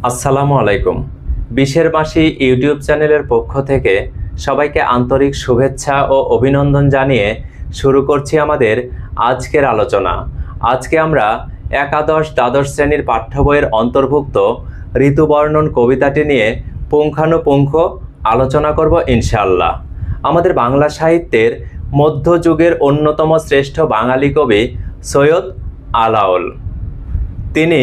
আসসালামু আলাইকুম। বিশের মাসি ইউটিউব চ্যানেলের পক্ষ থেকে সবাইকে আন্তরিক শুভেচ্ছা ও অভিনন্দন জানিয়ে শুরু করছি আমাদের আজকের আলোচনা। আজকে আমরা একাদশ দ্বাদশ শ্রেণীর পাঠ্য বইয়ের অন্তর্ভুক্ত ঋতুবর্ণন কবিতাটি নিয়ে পুঙ্খানুপুঙ্খ আলোচনা করব ইনশাআল্লাহ। আমাদের বাংলা সাহিত্যের মধ্যযুগের অন্যতম শ্রেষ্ঠ বাঙালি কবি সৈয়দ আলাওল, তিনি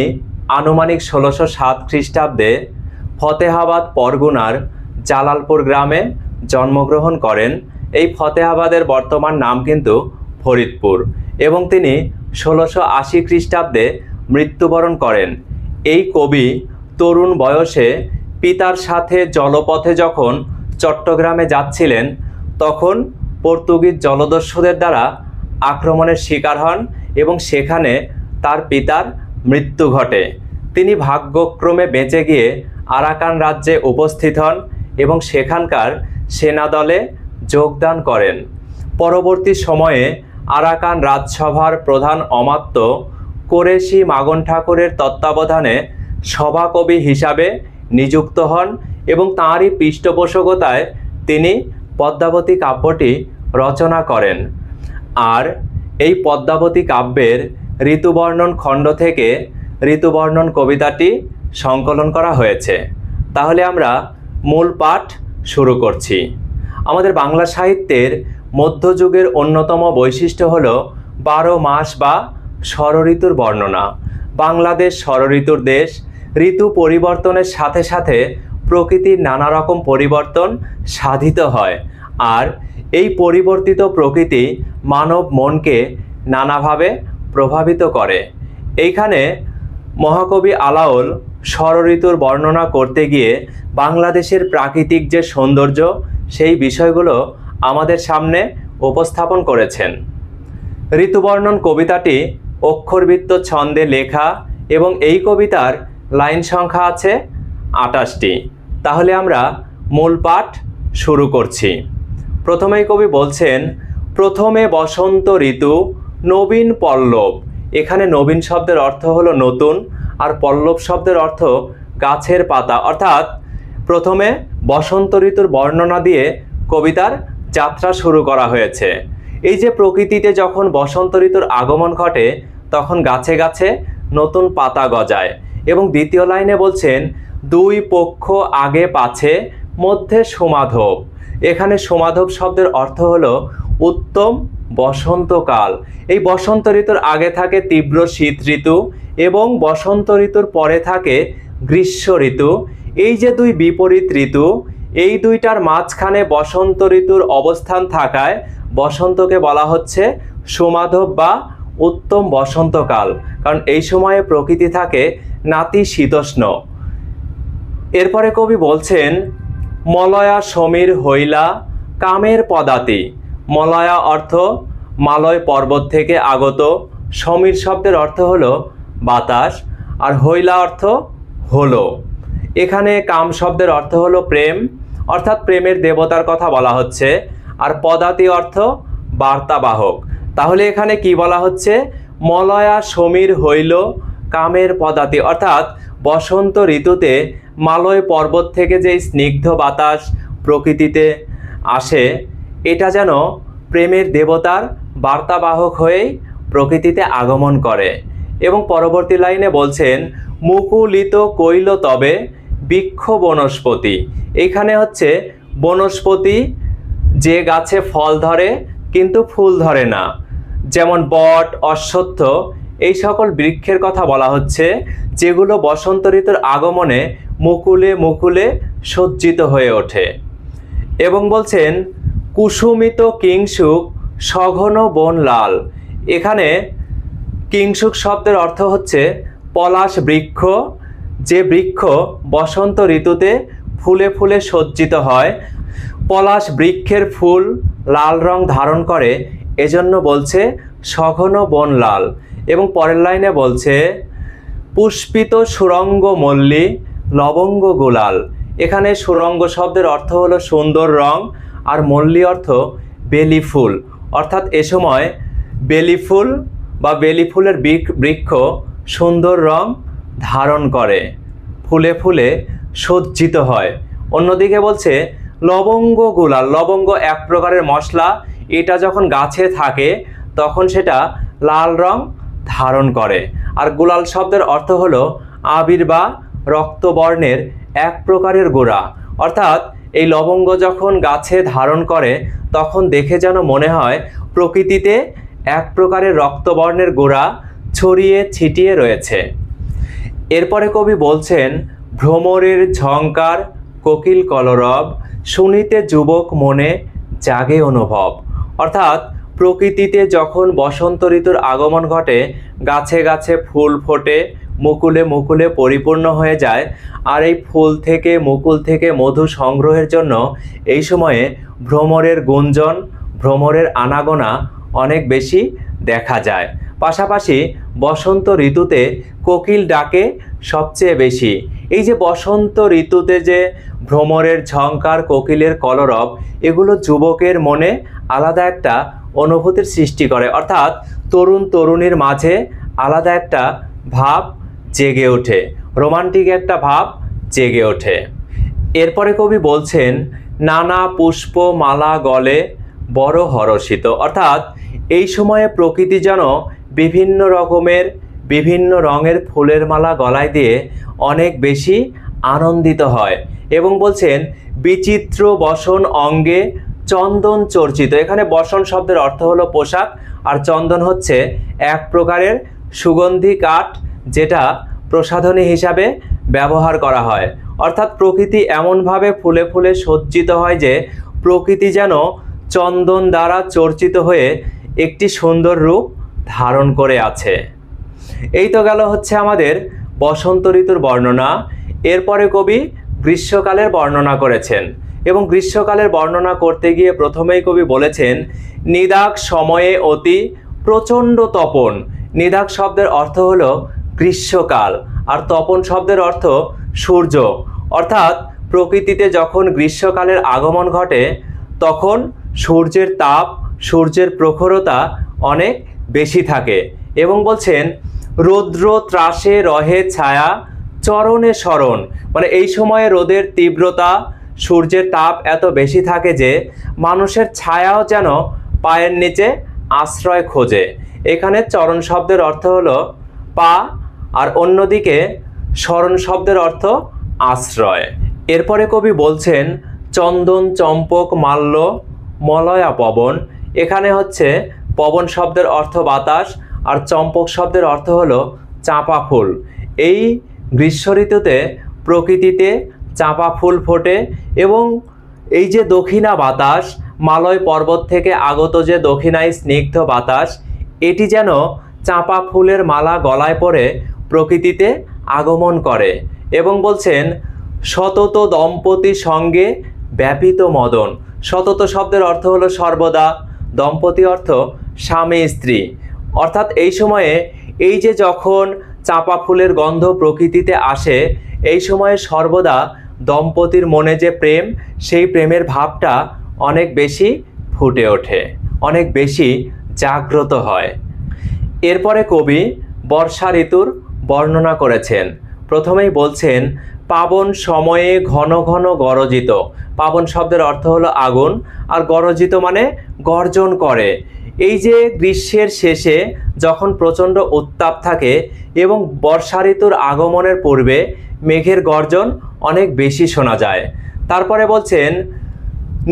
আনুমানিক ১৬০৭ খ্রিস্টাব্দে ফতেহাবাদ পরগনার জালালপুর গ্রামে জন্মগ্রহণ করেন। এই ফতেহাবাদের বর্তমান নাম কিন্তু ফরিদপুর, এবং তিনি ১৬৮০ খ্রিস্টাব্দে মৃত্যুবরণ করেন। এই কবি তরুণ বয়সে পিতার সাথে জলপথে যখন চট্টগ্রামে যাচ্ছিলেন, তখন পর্তুগিজ জলদস্যুদের দ্বারা আক্রমণের শিকার হন এবং সেখানে তার পিতার মৃত্যু ঘটে। তিনি ভাগ্যক্রমে বেঁচে গিয়ে আরাকান রাজ্যে উপস্থিত হন এবং সেখানকার সেনাদলে যোগদান করেন। পরবর্তী সময়ে আরাকান রাজসভার প্রধান অমাত্য কোরেশি মাগন ঠাকুরের তত্ত্বাবধানে সভাকবি হিসাবে নিযুক্ত হন এবং তাঁরই পৃষ্ঠপোষকতায় তিনি পদ্মাবতী কাব্যটি রচনা করেন। আর এই পদ্মাবতী কাব্যের ঋতুবর্ণন খণ্ড থেকে ঋতুবর্ণন কবিতাটি সংকলন করা হয়েছে। তাহলে আমরা মূল পাঠ শুরু করছি। আমাদের বাংলা সাহিত্যের মধ্যযুগের অন্যতম বৈশিষ্ট্য হল ১২ মাস বা ষড়ঋতুর বর্ণনা। বাংলাদেশ ষড়ঋতুর দেশ। ঋতু পরিবর্তনের সাথে সাথে প্রকৃতির নানা রকম পরিবর্তন সাধিত হয়, আর এই পরিবর্তিত প্রকৃতি মানব মনকে নানাভাবে প্রভাবিত করে। এইখানে মহাকবি আলাওল ষড়ঋতুর বর্ণনা করতে গিয়ে বাংলাদেশের প্রাকৃতিক যে সৌন্দর্য, সেই বিষয়গুলো আমাদের সামনে উপস্থাপন করেছেন। ঋতুবর্ণন কবিতাটি অক্ষরবৃত্ত ছন্দে লেখা এবং এই কবিতার লাইন সংখ্যা আছে ২৮টি। তাহলে আমরা মূল পাঠ শুরু করছি। প্রথমেই কবি বলছেন, প্রথমে বসন্ত ঋতু নবীন পল্লব। এখানে নবীন শব্দের অর্থ হলো নতুন, আর পল্লব শব্দের অর্থ গাছের পাতা। অর্থাৎ প্রথমে বসন্ত ঋতুর বর্ণনা দিয়ে কবিতার যাত্রা শুরু করা হয়েছে। এই যে প্রকৃতিতে যখন বসন্ত ঋতুর আগমন ঘটে, তখন গাছে গাছে নতুন পাতা গজায়। এবং দ্বিতীয় লাইনে বলছেন, দুই পক্ষ আগে পাছে মধ্যে সমাধব। এখানে সমাধব শব্দের অর্থ হলো উত্তম বসন্তকাল। এই বসন্ত ঋতুর আগে থাকে তীব্র শীত ঋতু এবং বসন্ত ঋতুর পরে থাকে গ্রীষ্ম ঋতু। এই যে দুই বিপরীত ঋতু, এই দুইটার মাঝখানে বসন্ত ঋতুর অবস্থান থাকায় বসন্তকে বলা হচ্ছে সমাধব বা উত্তম বসন্তকাল, কারণ এই সময়ে প্রকৃতি থাকে নাতিশীতোষ্ণ। এরপরে কবি বলছেন, মলয়া সমীর হইলা কামের পদাতি। মলয়া অর্থ মালয় পর্বত থেকে আগত, সমীর শব্দের অর্থ হলো বাতাস, আর হইলা অর্থ হলো। এখানে কাম শব্দের অর্থ হলো প্রেম, অর্থাৎ প্রেমের দেবতার কথা বলা হচ্ছে, আর পদাতি অর্থ বার্তাবাহক। তাহলে এখানে কি বলা হচ্ছে, মলয়া সমীর হইল কামের পদাতি, অর্থাৎ বসন্ত ঋতুতে মালয় পর্বত থেকে যে স্নিগ্ধ বাতাস প্রকৃতিতে আসে, এটা যেন প্রেমের দেবতার বার্তাবাহক হয়েই প্রকৃতিতে আগমন করে। এবং পরবর্তী লাইনে বলছেন, মুকুলিত কইল তবে বৃক্ষ বনস্পতি। এখানে হচ্ছে বনস্পতি, যে গাছে ফল ধরে কিন্তু ফুল ধরে না, যেমন বট, অশ্বত্থ, এই সকল বৃক্ষের কথা বলা হচ্ছে, যেগুলো বসন্ত ঋতুর আগমনে মুকুলে মুকুলে সজ্জিত হয়ে ওঠে। এবং বলছেন, কুসুমিত কিংসুক সঘন বন লাল। এখানে কিংসুক শব্দের অর্থ হচ্ছে পলাশ বৃক্ষ, যে বৃক্ষ বসন্ত ঋতুতে ফুলে ফুলে সজ্জিত হয়। পলাশ বৃক্ষের ফুল লাল রং ধারণ করে, এজন্য বলছে সঘন বন লাল। এবং পরের লাইনে বলছে, পুষ্পিত সুরঙ্গ মল্লী লবঙ্গ গুলাল। এখানে সুরঙ্গ শব্দের অর্থ হলো সুন্দর রং, আর মল্লী অর্থ বেলি ফুল, অর্থাৎ এ সময় বেলি ফুল বা বেলি ফুলের বৃক্ষ সুন্দর রং ধারণ করে। ফুলে ফুলে সজ্জিত হয়। অন্যদিকে বলছে লবঙ্গ গুলাল, লবঙ্গ এক প্রকারের মশলা, এটা যখন গাছে থাকে তখন সেটা লাল রং ধারণ করে। আর গুলাল শব্দের অর্থ হলো আবির বা রক্তবর্ণের এক প্রকারের গোড়া। অর্থাৎ এই লবঙ্গ যখন গাছে ধারণ করে তখন দেখে যেন মনে হয় প্রকৃতিতে এক প্রকারের রক্তবর্ণের গোড়া ছড়িয়ে ছিটিয়ে রয়েছে। এরপরে কবি বলছেন ভ্রমরের ঝংকার কোকিল কলরব, শুনিতে যুবক মনে জাগে অনুভব। অর্থাৎ প্রকৃতিতে যখন বসন্ত ঋতুর আগমন ঘটে, গাছে গাছে ফুল ফোটে, মুকুলে মুকুলে পরিপূর্ণ হয়ে যায়, আর এই ফুল থেকে মুকুল থেকে মধু সংগ্রহের জন্য এই সময়ে ভ্রমরের গুঞ্জন, ভ্রমরের আনাগোনা অনেক বেশি দেখা যায়। পাশাপাশি বসন্ত ঋতুতে কোকিল ডাকে সবচেয়ে বেশি। এই যে বসন্ত ঋতুতে যে ভ্রমরের ঝংকার, কোকিলের কলরব, এগুলো যুবকের মনে আলাদা একটা অনুভূতির সৃষ্টি করে। অর্থাৎ তরুণ তরুণীর মাঝে আলাদা একটা ভাব জেগে ওঠে, রোমান্টিক একটা ভাব জেগে ওঠে। এরপরে কবি বলছেন নানা পুষ্প মালা গলে বড় হরষিত। অর্থাৎ এই সময়ে প্রকৃতি যেন বিভিন্ন রকমের বিভিন্ন রঙের ফুলের মালা গলায় দিয়ে অনেক বেশি আনন্দিত হয়। এবং বলছেন বিচিত্র বসন অঙ্গে চন্দন চর্চিত। এখানে বসন শব্দের অর্থ হলো পোশাক, আর চন্দন হচ্ছে এক প্রকারের সুগন্ধি কাঠ যেটা প্রসাধনী হিসাবে ব্যবহার করা হয়। অর্থাৎ প্রকৃতি এমনভাবে ফুলে ফুলে সজ্জিত হয় যে প্রকৃতি যেন চন্দন দ্বারা চর্চিত হয়ে একটি সুন্দর রূপ ধারণ করে আছে। এই তো গেল হচ্ছে আমাদের বসন্ত ঋতুর বর্ণনা। এরপরে কবি গ্রীষ্মকালের বর্ণনা করেছেন, এবং গ্রীষ্মকালের বর্ণনা করতে গিয়ে প্রথমেই কবি বলেছেন নিদাক সময়ে অতি প্রচণ্ড তপন। নিদাক শব্দের অর্থ হলো গ্রীষ্মকাল, আর তপন শব্দের অর্থ সূর্য। অর্থাৎ প্রকৃতিতে যখন গ্রীষ্মকালের আগমন ঘটে তখন সূর্যের তাপ, সূর্যের প্রখরতা অনেক বেশি থাকে। এবং বলছেন রৌদ্র ত্রাসে রহে ছায়া চরণে স্মরণ। মানে এই সময়ে রোদের তীব্রতা, সূর্যের তাপ এত বেশি থাকে যে মানুষের ছায়াও যেন পায়ের নিচে আশ্রয় খোঁজে। এখানে চরণ শব্দের অর্থ হলো পা, আর অন্যদিকে স্মরণ শব্দের অর্থ আশ্রয়। এরপরে কবি বলছেন চন্দন চম্পক মাল্য মলয়া পবন। এখানে হচ্ছে পবন শব্দের অর্থ বাতাস, আর চম্পক শব্দের অর্থ হলো চাঁপা ফুল। এই গ্রীষ্ম ঋতুতে প্রকৃতিতে চাঁপা ফুল ফোটে, এবং এই যে দক্ষিণা বাতাস, মালয় পর্বত থেকে আগত যে দক্ষিণায় স্নিগ্ধ বাতাস, এটি যেন চাঁপা ফুলের মালা গলায় পরে প্রকৃতিতে আগমন করে। এবং বলছেন সতত দম্পতি সঙ্গে ব্যাপিত মদন। সতত শব্দের অর্থ হলো সর্বদা, দম্পতি অর্থ স্বামী স্ত্রী। অর্থাৎ এই সময়ে এই যে যখন চাঁপা ফুলের গন্ধ প্রকৃতিতে আসে, এই সময়ে সর্বদা দম্পতির মনে যে প্রেম, সেই প্রেমের ভাবটা অনেক বেশি ফুটে ওঠে, অনেক বেশি জাগ্রত হয়। এরপরে কবি বর্ষা ঋতুর বর্ণনা করেছেন। প্রথমেই বলছেন পাবন সময়ে ঘন ঘন গরজিত। পাবন শব্দের অর্থ হলো আগুন, আর গরজিত মানে গর্জন করে। এই যে গ্রীষ্মের শেষে যখন প্রচণ্ড উত্তাপ থাকে এবং বর্ষা ঋতুর আগমনের পূর্বে মেঘের গর্জন অনেক বেশি শোনা যায়। তারপরে বলছেন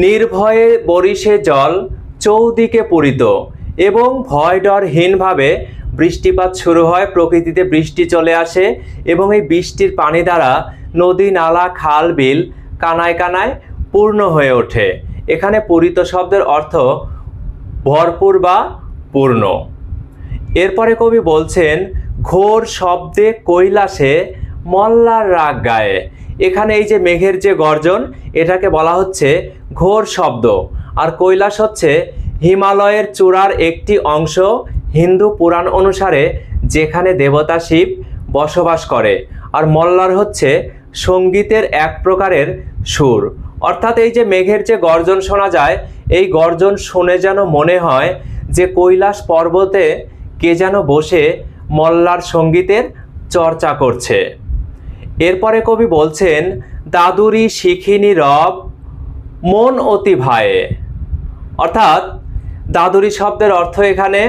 নির্ভয়ে বরিশে জল চৌদিকে পূরিত, এবং ভয় ডরহীনভাবে বৃষ্টিপাত শুরু হয়। প্রকৃতিতে বৃষ্টি চলে আসে, এবং এই বৃষ্টির পানি দ্বারা নদী নালা খাল বিল কানায় কানায় পূর্ণ হয়ে ওঠে। এখানে পূরিত শব্দের অর্থ ভরপুর বা পূর্ণ। এরপরে কবি বলছেন ঘোর শব্দে কৈলাসে মল্লার রাগ গায়ে। এখানে এই যে মেঘের যে গর্জন, এটাকে বলা হচ্ছে ঘোর শব্দ। আর কৈলাস হচ্ছে হিমালয়ের চূড়ার একটি অংশ হিন্দু পুরাণ অনুসারে, যেখানে দেবতা শিব বসবাস করে। আর মল্লার হচ্ছে সঙ্গীতের এক প্রকারের সুর। অর্থাৎ এই যে মেঘের যে গর্জন শোনা যায়, এই গর্জন শুনে যেন মনে হয় যে কৈলাস পর্বতে কে যেন বসে মল্লার সঙ্গীতের চর্চা করছে। এরপরে কবি বলছেন, দাদুরি শিখিনি রব মন অতি ভায়ে। অর্থাৎ দাদুরি শব্দের অর্থ এখানে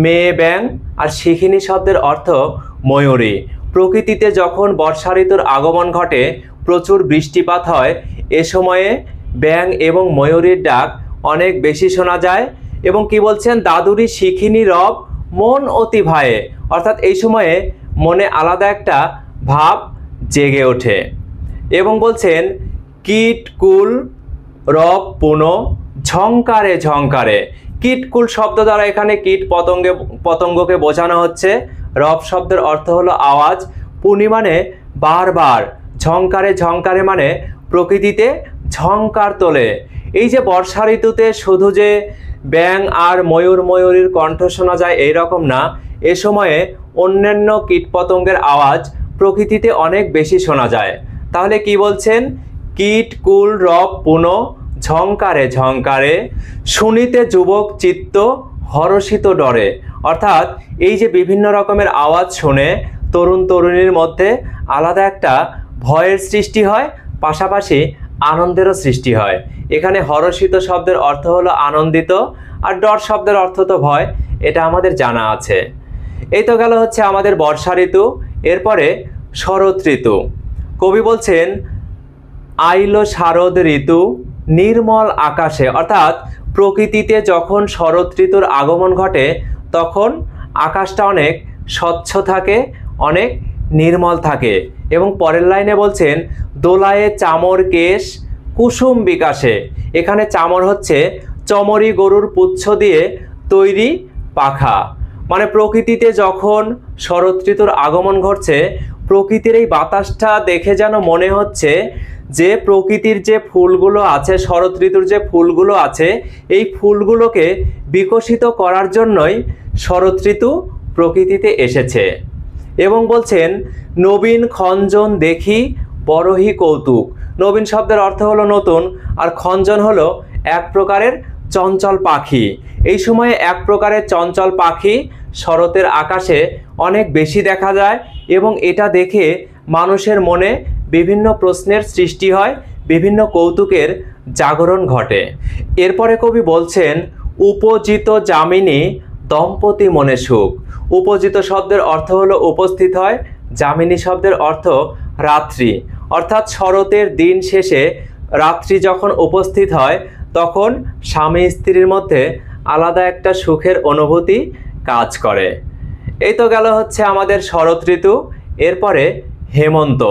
মেয়ে ব্যাং, আর শিখিনি শব্দের অর্থ ময়ূরী। প্রকৃতিতে যখন বর্ষা ঋতুর আগমন ঘটে, প্রচুর বৃষ্টিপাত হয়, এ সময়ে ব্যাং এবং ময়ূরীর ডাক অনেক বেশি শোনা যায়। এবং কি বলছেন, দাদুরি শিখিনি রব মন অতি ভায়ে। অর্থাৎ এই সময়ে মনে আলাদা একটা ভাব জেগে ওঠে। এবং বলছেন, কীটকুল রব পুনো ঝংকারে ঝংকারে। কীটকুল শব্দ দ্বারা এখানে কীট পতঙ্গকে বোঝানো হচ্ছে। রব শব্দের অর্থ হলো আওয়াজ, পুনি মানে বারবার, ঝংকারে ঝংকারে মানে প্রকৃতিতে ঝংকার তোলে। এই যে বর্ষা ঋতুতে শুধু যে ব্যাং আর ময়ূরীর কণ্ঠ শোনা যায় এই রকম না, এ সময়ে অন্যান্য কীটপতঙ্গের আওয়াজ প্রকৃতিতে অনেক বেশি শোনা যায়। তাহলে কি বলছেন, কীটকুল রব পুনো ঝংকারে ঝংকারে, শুনিতে যুবক চিত্ত হরষিত ডরে। অর্থাৎ এই যে বিভিন্ন রকমের আওয়াজ শুনে তরুণ তরুণীর মধ্যে আলাদা একটা ভয়ের সৃষ্টি হয়, পাশাপাশি আনন্দেরও সৃষ্টি হয়। এখানে হরষিত শব্দের অর্থ হলো আনন্দিত, আর ডর শব্দের অর্থ তো ভয়, এটা আমাদের জানা আছে। এই তো গেল হচ্ছে আমাদের বর্ষা ঋতু। এরপরে শরৎ ঋতু। কবি বলছেন, আইলো শারদ ঋতু নির্মল আকাশে। অর্থাৎ প্রকৃতিতে যখন শরৎ ঋতুর আগমন ঘটে, তখন আকাশটা অনেক স্বচ্ছ থাকে, অনেক নির্মল থাকে। এবং পরের লাইনে বলছেন, দোলায়ে চামর কেশ কুসুম বিকাশে। এখানে চামর হচ্ছে চমরি গরুর পুচ্ছ দিয়ে তৈরি পাখা। মানে প্রকৃতিতে যখন শরৎ ঋতুর আগমন ঘটছে, প্রকৃতির এই বাতাসটা দেখে যেন মনে হচ্ছে যে প্রকৃতির যে ফুলগুলো আছে, শরৎ ঋতুর যে ফুলগুলো আছে, এই ফুলগুলোকে বিকশিত করার জন্যই শরৎ ঋতু প্রকৃতিতে এসেছে। এবং বলছেন, নবীন খঞ্জন দেখি বড়হি কৌতুক। নবীন শব্দের অর্থ হলো নতুন, আর খঞ্জন হলো এক প্রকারের চঞ্চল পাখি। এই সময়ে এক প্রকারের চঞ্চল পাখি শরতের আকাশে অনেক বেশি দেখা যায়, এবং এটা দেখে মানুষের মনে বিভিন্ন প্রশ্নের সৃষ্টি হয়, বিভিন্ন কৌতুকের জাগরণ ঘটে। এরপরে কবি বলছেন, উপজিত যামিনী দম্পতি মনে সুখ। উপজিত শব্দের অর্থ হলো উপস্থিত হয়, যামিনী শব্দের অর্থ রাত্রি। অর্থাৎ শরতের দিন শেষে রাত্রি যখন উপস্থিত হয়, তখন স্বামী স্ত্রীর মধ্যে আলাদা একটা সুখের অনুভূতি কাজ করে। এই তো গেল হচ্ছে আমাদের শরৎ ঋতু। এরপরে হেমন্ত।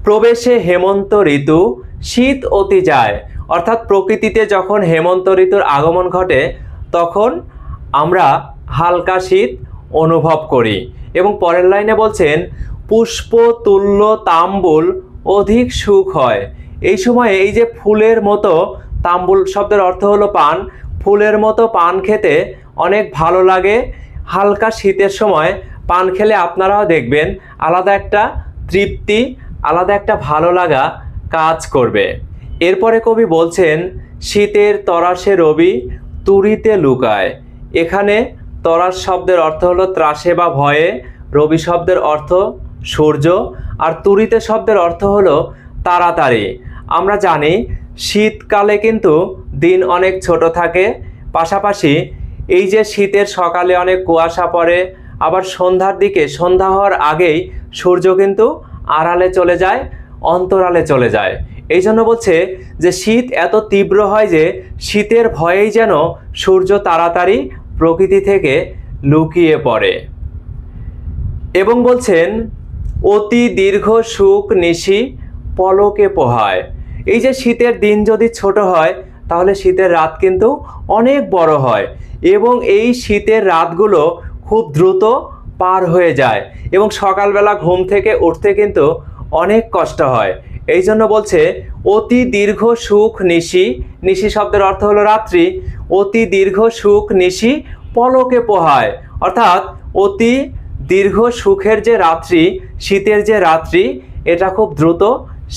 প্রবেশে হেমন্ত ঋতু শীত অতি যায়। অর্থাৎ প্রকৃতিতে যখন হেমন্ত ঋতুর আগমন ঘটে, তখন আমরা হালকা শীত অনুভব করি। এবং পরের লাইনে বলছেন, পুষ্প তুল্য তাম্বুল অধিক সুখ হয়। এই সময়ে এই যে ফুলের মতো, তাম্বুল শব্দের অর্থ হলো পান, ফুলের মতো পান খেতে অনেক ভালো লাগে। হালকা শীতের সময় পান খেলে আপনারাও দেখবেন আলাদা একটা তৃপ্তি, আলাদা একটা ভালো লাগা কাজ করবে। এরপরে কবি বলছেন, শীতের তরাসে রবি তুরিতে লুকায়। এখানে তরাস শব্দের অর্থ হলো ত্রাসে বা ভয়ে, রবি শব্দের অর্থ সূর্য, আর তুরিতে শব্দের অর্থ হলো তাড়াতাড়ি। আমরা জানি শীতকালে কিন্তু দিন অনেক ছোট থাকে, পাশাপাশি এই যে শীতের সকালে অনেক কুয়াশা পড়ে, আবার সন্ধ্যার দিকে, সন্ধ্যা হওয়ার আগেই সূর্য কিন্তু আড়ালে চলে যায়, অন্তরালে চলে যায়। এই জন্য বলছে যে শীত এত তীব্র হয় যে শীতের ভয়েই যেন সূর্য তাড়াতাড়ি প্রকৃতি থেকে লুকিয়ে পড়ে। এবং বলছেন, অতি দীর্ঘ সুখ নিশি পলকে পোহায়। এই যে শীতের দিন যদি ছোট হয়, তাহলে শীতের রাত কিন্তু অনেক বড় হয়, এবং এই শীতের রাতগুলো খুব দ্রুত পার হয়ে যায়, এবং সকালবেলা ঘুম থেকে উঠতে কিন্তু অনেক কষ্ট হয়। এই জন্য বলছে, অতি দীর্ঘ সুখ নিশি, নিশি শব্দের অর্থ হলো রাত্রি, অতি দীর্ঘ সুখ নিশি পলকে পোহায়। অর্থাৎ অতি দীর্ঘ সুখের যে রাত্রি, শীতের যে রাত্রি, এটা খুব দ্রুত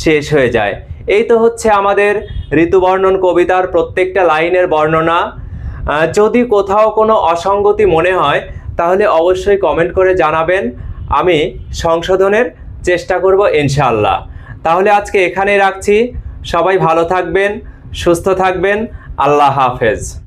শেষ হয়ে যায়। এই তো হচ্ছে আমাদের ঋতুবর্ণন কবিতার প্রত্যেকটা লাইনের বর্ণনা। যদি কোথাও কোনো অসঙ্গতি মনে হয়, তাহলে অবশ্যই কমেন্ট করে জানাবেন, আমি সংশোধনের চেষ্টা করব ইনশাআল্লাহ। তাহলে আজকে এখানেই রাখছি। সবাই ভালো থাকবেন, সুস্থ থাকবেন। আল্লাহ হাফেজ।